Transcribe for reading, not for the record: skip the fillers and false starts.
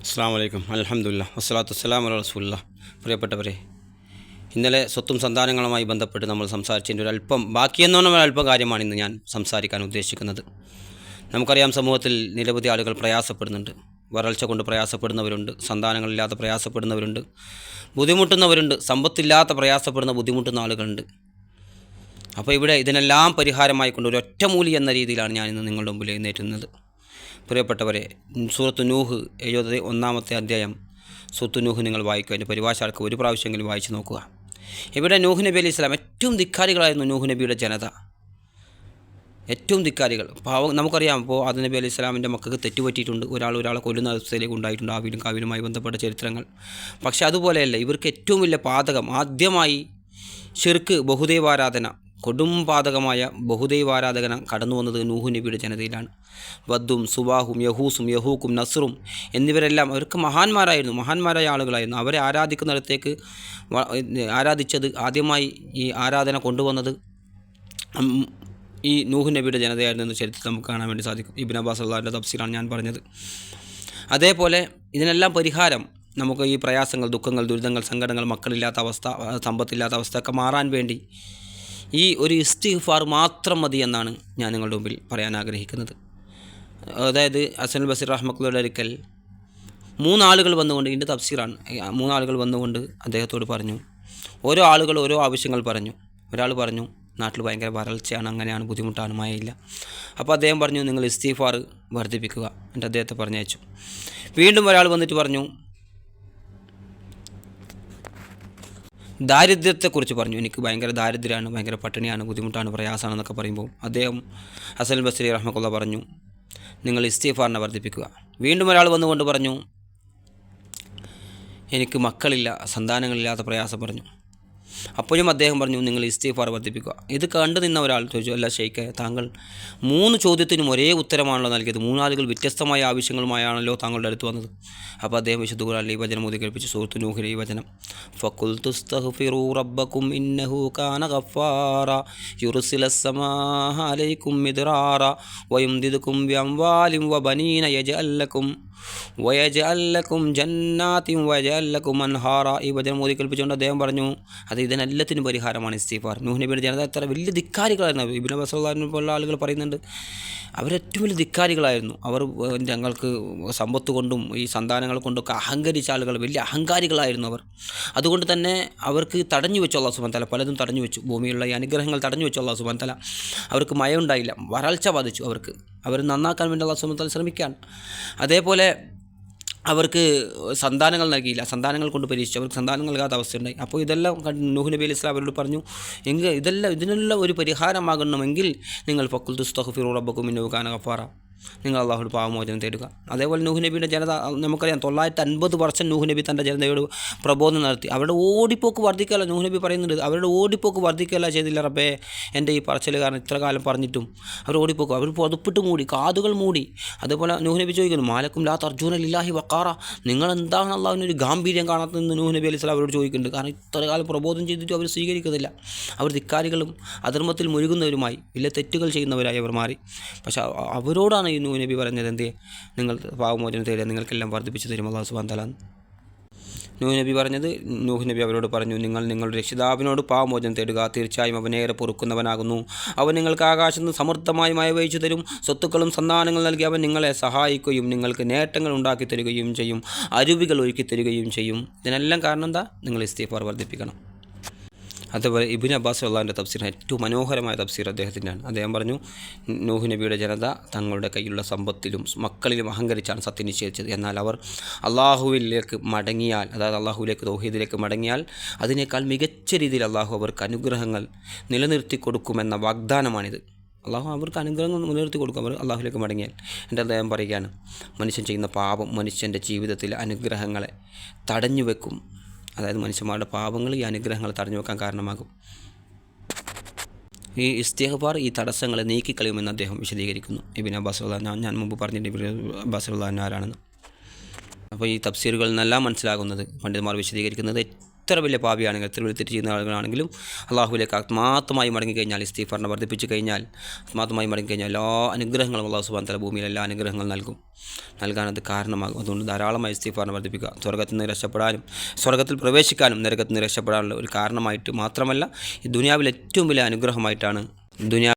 അസ്സലാമു അലൈക്കും അൽഹംദുലില്ലാഹ് വസ്സലാത്തു വസ്സലാമു അലാ റസൂലില്ലാഹ്. പ്രിയപ്പെട്ടവരെ, ഇന്നലെ സ്വത്തും സന്താനങ്ങളുമായി ബന്ധപ്പെട്ട് നമ്മൾ സംസാരിച്ചതിൻ്റെ ഒരല്പം ബാക്കിയെന്നോണം ഒരല്പം കാര്യമാണ് ഇന്ന് ഞാൻ സംസാരിക്കാൻ ഉദ്ദേശിക്കുന്നത്. നമുക്കറിയാം, സമൂഹത്തിൽ നിരവധി ആളുകൾ പ്രയാസപ്പെടുന്നുണ്ട്. വരൾച്ച കൊണ്ട് പ്രയാസപ്പെടുന്നവരുണ്ട്, സന്താനങ്ങളില്ലാതെ പ്രയാസപ്പെടുന്നവരുണ്ട്, ബുദ്ധിമുട്ടുന്നവരുണ്ട്, സമ്പത്തില്ലാത്ത പ്രയാസപ്പെടുന്ന ബുദ്ധിമുട്ടുന്ന ആളുകളുണ്ട്. അപ്പോൾ ഇവിടെ ഇതിനെല്ലാം പരിഹാരമായി കൊണ്ട് ഒരു ഒറ്റമൂലി എന്ന രീതിയിലാണ് ഞാനിന്ന് നിങ്ങളുടെ മുമ്പിൽ എഴുന്നേറ്റുന്നത്. പ്രിയപ്പെട്ടവരെ, സൂറത്ത് നൂഹ് 71-ാമത്തെ അധ്യായം സൂറത്ത് നൂഹ് നിങ്ങൾ വായിക്കുക. അതിൻ്റെ പരിഭാഷകൾക്ക് ഒരു പ്രാവശ്യമെങ്കിലും വായിച്ച് നോക്കുക. ഇവിടെ നൂഹ് നബി അലൈഹി സ്വലാം ഏറ്റവും ധിക്കാരികളായിരുന്നു. നൂഹ് നബിയുടെ ജനത ഏറ്റവും ധിക്കാരികൾ. നമുക്കറിയാം, ഇപ്പോൾ ആദം നബി അലൈഹി സ്വലാമിൻ്റെ മക്കൾക്ക് തെറ്റുപറ്റിയിട്ടുണ്ട്. ഒരാളെ കൊല്ലുന്ന അവസ്ഥയിലേക്ക് ഉണ്ടായിട്ടുണ്ട്, ആവിലും കാവിലുമായി ബന്ധപ്പെട്ട ചരിത്രങ്ങൾ. പക്ഷേ അതുപോലെയല്ല, ഇവർക്ക് ഏറ്റവും വലിയ പാതകം ആദ്യമായി ഷിർക്ക്, ബഹുദൈവാരാധന, കൊടും പാതകമായ ബഹുദൈവാരാധന കടന്നു വന്നത് നൂഹ് നബിയുടെ ജനതയിലാണ്. വദ്ദും സുവാഹും യഹൂസും യഹൂക്കും നസ്റും എന്നിവരെല്ലാം അവർക്ക് മഹാന്മാരായ ആളുകളായിരുന്നു. അവരെ ആരാധിക്കുന്നിടത്തേക്ക് ആരാധിച്ചത് ആദ്യമായി ഈ ആരാധന കൊണ്ടുവന്നത് ഈ നൂഹ് നബിയുടെ ജനതയായിരുന്നു എന്ന് ചരിത്രത്തിൽ നമുക്ക് കാണാൻ വേണ്ടി സാധിക്കും. ഇബ്നു അബ്ബാസ് അള്ളാഹിൻ്റെ തഫ്സീറാണ് ഞാൻ പറഞ്ഞത്. അതേപോലെ ഇതിനെല്ലാം പരിഹാരം നമുക്ക് ഈ പ്രയാസങ്ങൾ, ദുഃഖങ്ങൾ, ദുരിതങ്ങൾ, സങ്കടങ്ങൾ, മക്കളില്ലാത്ത അവസ്ഥ, സമ്പത്തില്ലാത്ത അവസ്ഥയൊക്കെ മാറാൻ വേണ്ടി ഈ ഒരു ഇസ്തിഗ്ഫാർ മാത്രം മതി എന്നാണ് ഞാൻ നിങ്ങളുടെ മുമ്പിൽ പറയാൻ ആഗ്രഹിക്കുന്നത്. അതായത് ഹസനുൽ ബസീർ റഹ്മത്തുള്ളാഹിയുടെ അടുക്കൽ മൂന്നാളുകൾ വന്നുകൊണ്ട്, ഇതിൻ്റെ തഫ്സീറാണ്, മൂന്നാളുകൾ വന്നുകൊണ്ട് അദ്ദേഹത്തോട് പറഞ്ഞു. ഓരോ ആളുകൾ ഓരോ ആവശ്യങ്ങൾ പറഞ്ഞു. ഒരാൾ പറഞ്ഞു, നാട്ടിൽ ഭയങ്കര വരൾച്ചയാണ്, അങ്ങനെയാണ്, ബുദ്ധിമുട്ടാണ്, മഴയില്ല. അപ്പോൾ അദ്ദേഹം പറഞ്ഞു, നിങ്ങൾ ഇസ്തിഗ്ഫാർ വർദ്ധിപ്പിക്കുക. എന്നിട്ട് അദ്ദേഹത്തെ പറഞ്ഞയച്ചു. വീണ്ടും ഒരാൾ വന്നിട്ട് പറഞ്ഞു, ദാരിദ്ര്യത്തെക്കുറിച്ച് പറഞ്ഞു. എനിക്ക് ഭയങ്കര ദാരിദ്ര്യമാണ്, ഭയങ്കര പട്ടിണിയാണ്, ബുദ്ധിമുട്ടാണ്, പ്രയാസമാണെന്നൊക്കെ പറയുമ്പോൾ അദ്ദേഹം ഹസൻ ബസ്രി റഹ്മത്തുള്ളാഹി പറഞ്ഞു, നിങ്ങൾ ഇസ്തിഗ്ഫാറിനെ വർദ്ധിപ്പിക്കുക. വീണ്ടും ഒരാൾ വന്നുകൊണ്ട് പറഞ്ഞു, എനിക്ക് മക്കളില്ല, സന്താനങ്ങളില്ലാത്ത പ്രയാസം പറഞ്ഞു. അപ്പോഴും അദ്ദേഹം പറഞ്ഞു, നിങ്ങൾ ഇസ്തിഗ്ഫാർ വർദ്ധിപ്പിക്കുക. ഇത് കണ്ടു നിന്ന ഒരാൾ ചോദിച്ചു, അല്ല ഷെയ്ഖേ, താങ്കൾ 3 ചോദ്യത്തിനും ഒരേ ഉത്തരമാണല്ലോ നൽകിയത്, 3 ആളുകൾ വ്യത്യസ്തമായ ആവശ്യങ്ങളുമായാണല്ലോ താങ്കളുടെ അടുത്ത് വന്നത്. അപ്പോൾ അദ്ദേഹം വിശുദ്ധ ഖുർആനിൽ ഈ വചനം ഓതി കേൾപ്പിച്ചു. സൂറത്ത് നൂഹിലെ ഈ വചനം, ഫഖുൽതു സ്തഗ്ഫിറൂ റബ്ബക്കും ഇന്നഹു കാന ഗഫാറ യുർസിലസ് സമാഅ അലൈക്കും മിദ്റാറ വയുംദിദുക്കും ബിഅംവാലിൻ വബനീന വയജ്അൽ ലക്കും ജന്നാത്തിൻ വയജ്അൽ ലക്കും അൻഹാറ. ഈ വചനം ഓതി കേൾപ്പിച്ചുകൊണ്ട് അദ്ദേഹം പറഞ്ഞു, അത് ഇതിനെല്ലാത്തിനും പരിഹാരമാണ് ഇസ്തിഗ്ഫാർ. നൂഹ് നബിയുടെ ജനത എത്ര വലിയ ധിക്കാരികളായിരുന്നു. ഇബ്നു അബ്ബാസ് റളിയല്ലാഹു അൻഹു പോലുള്ള ആളുകൾ പറയുന്നുണ്ട്, അവരേറ്റവും വലിയ ധിക്കാരികളായിരുന്നു. അവർ ഞങ്ങൾക്ക് സമ്പത്ത് കൊണ്ടും ഈ സന്താനങ്ങൾ കൊണ്ടൊക്കെ അഹങ്കരിച്ച ആളുകൾ, വലിയ അഹങ്കാരികളായിരുന്നു അവർ. അതുകൊണ്ട് തന്നെ അവർക്ക് തടഞ്ഞു വെച്ചു അല്ലാഹു സുബ്ഹാനഹു വ തആല, പലതും തടഞ്ഞു വെച്ചു. ഭൂമിയിലുള്ള ഈ അനുഗ്രഹങ്ങൾ തടഞ്ഞു വെച്ചു അല്ലാഹു സുബ്ഹാനഹു വ തആല. അവർക്ക് മഴ ഉണ്ടായില്ല, വരൾച്ച ബാധിച്ചു. അവർ നന്നാക്കാൻ വേണ്ടി അല്ലാഹു സുബ്ഹാനഹു വ തആല ശ്രമിക്കുകയാണ്. അതേപോലെ അവർക്ക് സന്താനങ്ങൾ നൽകിയില്ല, സന്താനങ്ങൾ കൊണ്ട് പരീക്ഷിച്ചു, അവർക്ക് സന്താനങ്ങൾ നൽകാത്ത അവസ്ഥയുണ്ടായി. അപ്പോൾ ഇതെല്ലാം നൂഹ് നബി അലൈഹി സ്വലാം അവരോട് പറഞ്ഞു, ഇതിനെല്ലാം ഒരു പരിഹാരമാകണമെങ്കിൽ നിങ്ങൾ ഫഖുൽതു സ്തഗ്ഫിറൂ റബ്ബക്കും ഇന്നഹു കാന ഗഫാറ, നിങ്ങൾ അള്ളാഹുവിൽ പാപമോചനം തേടുക. അതേപോലെ നൂഹ് നബിയുടെ ജനത, നമുക്കറിയാം, 950 വർഷം നൂഹ് നബി തൻ്റെ ജനതയോട് പ്രബോധനം നടത്തി. അവരുടെ ഓടിപ്പോക്ക് വർദ്ധിക്കുകയല്ല, നൂഹ് നബി പറയുന്നുണ്ട്, അവരുടെ ഓടിപ്പോക്ക് വർദ്ധിക്കുകയല്ല ചെയ്തില്ല റബ്ബേ, എൻ്റെ ഈ പറച്ചിൽ കാരണം ഇത്ര കാലം പറഞ്ഞിട്ടും അവർ ഓടിപ്പോക്ക്, അവർ പുതപ്പിട്ട് മൂടി, കാതുകൾ മൂടി. അതേപോലെ നൂഹ് നബി ചോദിക്കുന്നു, മാലക്കും ലാ തർജൂന ലില്ലാഹി വഖാറ, നിങ്ങളെന്താണ് അള്ളാഹുവിനൊരു ഗാംഭീര്യം കാണാത്തതെന്ന് നൂഹ് നബി അലൈഹി സ്വലാം അവരോട് ചോദിക്കുന്നുണ്ട്. കാരണം ഇത്ര കാലം പ്രബോധനം ചെയ്തിട്ടും അവർ സ്വീകരിക്കുന്നില്ല. അവർ ധിക്കാരികളും അധർമ്മത്തിൽ മുഴുകുന്നവരുമായി, വലിയ തെറ്റുകൾ ചെയ്യുന്നവരായി അവർ മാറി. പക്ഷേ അവരോടാണ് ഈ നൂഹ് നബി പറഞ്ഞത്, എന്തേ, നിങ്ങൾ പാപമോചനം തേടുക, നിങ്ങൾക്കെല്ലാം വർദ്ധിപ്പിച്ചു തരും അല്ലാഹു സുബ്ഹാനഹു വ തആല. നൂഹ് നബി പറഞ്ഞത്, നൂഹ് നബി അവരോട് പറഞ്ഞു, നിങ്ങൾ നിങ്ങളുടെ രക്ഷിതാവിനോട് പാപമോചനം തേടുക, തീർച്ചയായും അവനേറെ പൊറുക്കുന്നവനാകുന്നു. അവൻ നിങ്ങൾക്ക് ആകാശത്ത് നിന്ന് സമൃദ്ധമായി മഴ പെയ്ച്ചു തരും, സ്വത്തുക്കളും സന്താനങ്ങൾ നൽകി അവൻ നിങ്ങളെ സഹായിക്കുകയും നിങ്ങൾക്ക് നേട്ടങ്ങൾ ഉണ്ടാക്കി തരികയും ചെയ്യും, അരുവികൾ ഒരുക്കി തരികയും ചെയ്യും. ഇതിനെല്ലാം കാരണം എന്താ? നിങ്ങൾ ഇസ്തിഗ്ഫാർ വർദ്ധിപ്പിക്കണം. അതുപോലെ ഇബ്നു അബ്ബാസ് അള്ളാഹിൻ്റെ തഫ്സീർ, ഏറ്റവും മനോഹരമായ തഫ്സീർ അദ്ദേഹത്തിൻ്റെയാണ്. അദ്ദേഹം പറഞ്ഞു, നൂഹ് നബിയുടെ ജനത തങ്ങളുടെ കയ്യിലുള്ള സമ്പത്തിലും മക്കളിലും അഹങ്കരിച്ചാണ് സത്യം നിശ്ചയിച്ചത്. എന്നാൽ അവർ അള്ളാഹുവിലേക്ക് മടങ്ങിയാൽ, അതായത് അള്ളാഹുവിലേക്ക്, തൗഹീദിലേക്ക് മടങ്ങിയാൽ അതിനേക്കാൾ മികച്ച രീതിയിൽ അള്ളാഹു അവർക്ക് അനുഗ്രഹങ്ങൾ നിലനിർത്തി കൊടുക്കുമെന്ന വാഗ്ദാനമാണിത്. അള്ളാഹു അവർക്ക് അനുഗ്രഹങ്ങൾ നിലനിർത്തി കൊടുക്കും, അവർ അള്ളാഹുവിലേക്ക് മടങ്ങിയാൽ. എൻ്റെ അദ്ദേഹം പറയുകയാണ്, മനുഷ്യൻ ചെയ്യുന്ന പാപം മനുഷ്യൻ്റെ ജീവിതത്തിലെ അനുഗ്രഹങ്ങളെ തടഞ്ഞു വെക്കും. അതായത് മനുഷ്യന്മാരുടെ പാപങ്ങൾ ഈ അനുഗ്രഹങ്ങൾ തടഞ്ഞു വെക്കാൻ കാരണമാകും. ഈ ഇസ്തിഗ്ഫാർ ഈ തടസ്സങ്ങളെ നീക്കിക്കളയുമെന്ന് അദ്ദേഹം വിശദീകരിക്കുന്നു. ഇബ്നു അബ്ബാസ് റളിയല്ലാഹു അൻഹു, ഞാൻ മുമ്പ് പറഞ്ഞിട്ടുണ്ട് ഇബ്നു അബ്ബാസ് റളിയല്ലാഹു അൻഹു ആരാണെന്ന്. അപ്പോൾ ഈ തഫ്സീറുകളിൽ നിന്നെല്ലാം മനസ്സിലാകുന്നത്, പണ്ഡിതന്മാർ വിശദീകരിക്കുന്നത്, എത്ര വലിയ പാപിയാണെങ്കിലും എത്ര വലിയ തെറ്റ് ചെയ്യുന്ന ആളുകളാണെങ്കിലും അള്ളാഹുവിലേക്ക് ആത്മാർത്ഥമായി മടങ്ങിക്കഴിഞ്ഞാൽ, ഇസ്തിഗ്ഫാറിനെ വർദ്ധിപ്പിച്ച് കഴിഞ്ഞാൽ, ആത്മാർത്ഥമായി മടങ്ങിക്കഴിഞ്ഞാൽ എല്ലാ അനുഗ്രഹങ്ങളും അള്ളാഹു സുബ്ഹാനഹു വ തആല ഭൂമിയിൽ എല്ലാ അനുഗ്രഹങ്ങളും നൽകാനത് കാരണമാകും. അതുകൊണ്ട് ധാരാളമായി ഇസ്തിഗ്ഫാറിനെ വർദ്ധിപ്പിക്കുക. സ്വർഗ്ഗത്തിൽ നിന്ന് രക്ഷപ്പെടാനും സ്വർഗ്ഗത്തിൽ പ്രവേശിക്കാനും നരകത്തിൽ നിന്ന് രക്ഷപ്പെടാനുള്ള ഒരു കാരണമായിട്ട് മാത്രമല്ല, ഈ ദുനിയാവിൽ ഏറ്റവും വലിയ അനുഗ്രഹമായിട്ടാണ്